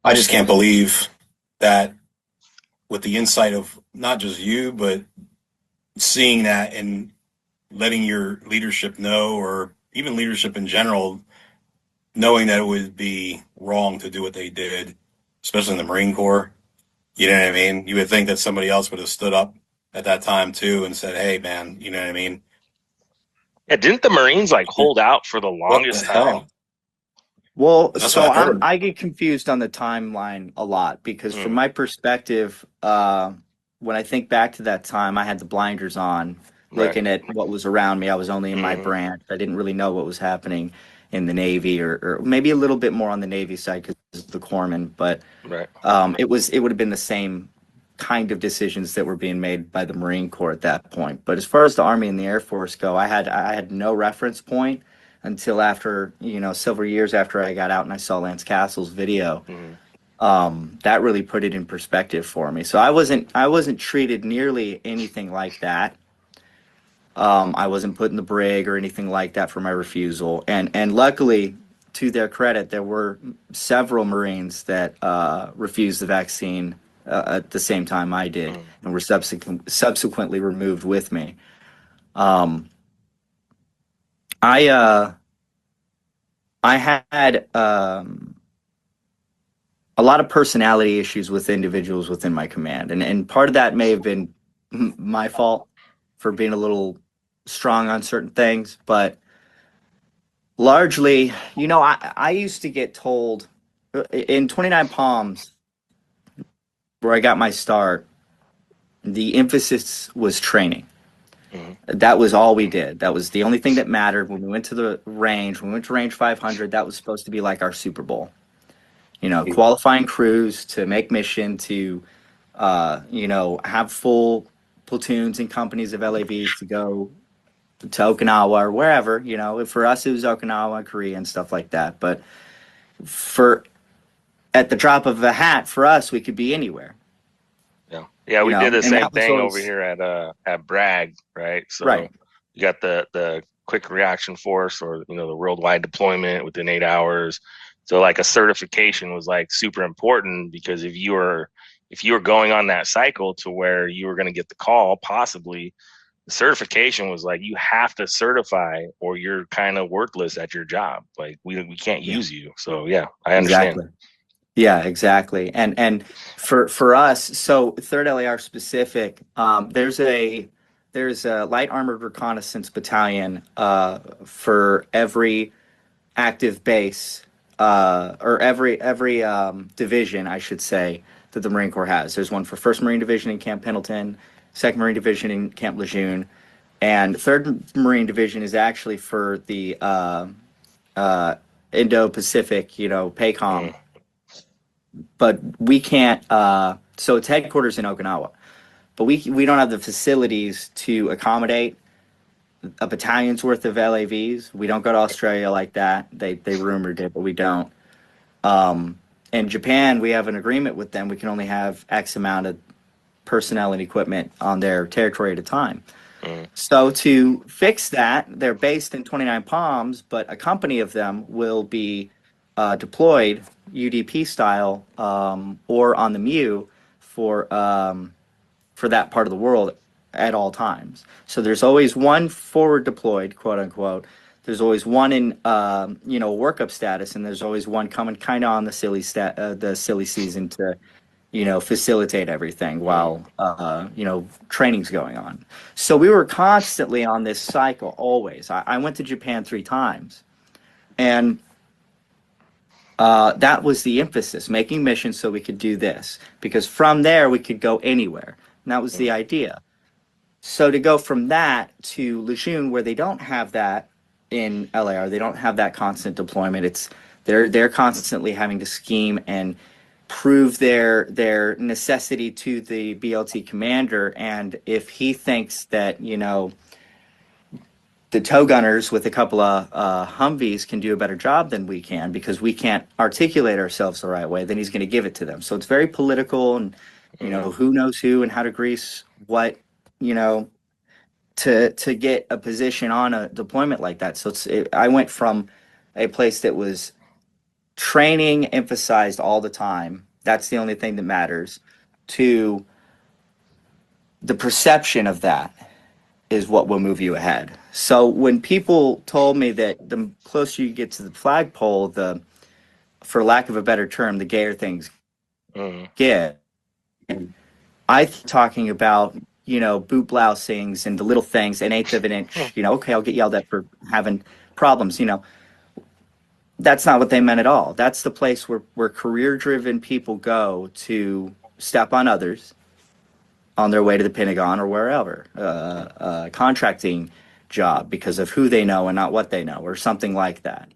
I just can't believe that with the insight of not just you, but seeing that and letting your leadership know, or even leadership in general, knowing that it would be wrong to do what they did, especially in the Marine Corps. You know what I mean? You would think that somebody else would have stood up at that time too and said, "Hey, man, you know what I mean? Yeah, didn't the Marines like hold out for the What the longest time? hell?" Well, That's what so I heard. I get confused on the timeline a lot because from Mm, my perspective, when I think back to that time, I had the blinders on, right. looking at what was around me. I was only in my Mm, branch. I didn't really know what was happening in the Navy, or maybe a little bit more on the Navy side because of the corpsman. But right. it would have been the same kind of decisions that were being made by the Marine Corps at that point. But as far as the Army and the Air Force go, I had no reference point until after, several years after I got out and I saw Lance Castle's video. Mm, That really put it in perspective for me. So I wasn't treated nearly anything like that. I wasn't put in the brig or anything like that for my refusal. And luckily, to their credit, there were several Marines that refused the vaccine at the same time I did, mm. and were subsequently removed with me. Um, I I had a lot of personality issues with individuals within my command, and part of that may have been my fault for being a little strong on certain things, but largely, I used to get told in 29 Palms, where I got my start, the emphasis was training. Mhm. That was all we did. That was the only thing that mattered when we went to the range. When we went to range 500, that was supposed to be like our Super Bowl. Qualifying crews to make mission to, have full platoons and companies of LAVs to go to Okinawa or wherever. For us, it was Okinawa, Korea, and stuff like that. But for at the drop of a hat, for us, we could be anywhere. Yeah. Yeah, we did the And same that was thing over always here at Bragg, right? So right. you got the quick reaction force, or the worldwide deployment within 8 hours. So like a certification was like super important, because if you were going on that cycle to where you were going to get the call, possibly, the certification was like, you have to certify or you're kind of worthless at your job. Like we can't Yeah, use you. So yeah, I understand. exactly. Yeah, exactly. And for us, so third LAR specific, there's a light armored reconnaissance battalion for every active base, or every division, I should say, that the Marine Corps has. There's one for First Marine Division in Camp Pendleton, Second Marine Division in Camp Lejeune, and Third Marine Division is actually for the uh, Indo-Pacific, PACOM. Mm, But we can't. So it's headquarters in Okinawa, but we don't have the facilities to accommodate a battalion's worth of LAVs. We don't go to Australia like that. They rumored it, but we don't. Um, in Japan, we have an agreement with them. We can only have X amount of personnel and equipment on their territory at a time. mm, So to fix that, they're based in 29 Palms, but a company of them will be deployed UDP style, or on the MEU for that part of the world at all times. So there's always one forward deployed, quote unquote. There's always one in workup status, and there's always one coming kind of on the silly season to facilitate everything mm, while training's going on. So we were constantly on this cycle always. I went to Japan 3 times, and that was the emphasis, making missions so we could do this, because from there we could go anywhere. And that was the mm, idea. So to go from that to Lejeune, where they don't have that in LAR, they don't have that constant deployment. They're constantly having to scheme and prove their necessity to the BLT commander. And if he thinks that the tow gunners with a couple of Humvees can do a better job than we can because we can't articulate ourselves the right way, then he's going to give it to them. So it's very political, and mm, who knows who and how to grease what, you know, to get a position on a deployment like that. So I went from a place that was training emphasized all the time. That's the only thing that matters. To the perception of that is what will move you ahead. So when people told me that the closer you get to the flagpole, the, for lack of a better term, the gayer things get. Talking about, boot blousings and the little things, an eighth of an inch, okay, I'll get yelled at for having problems, that's not what they meant at all. That's the place where career driven people go to step on others on their way to the Pentagon or wherever, contracting job because of who they know and not what they know, or something like that.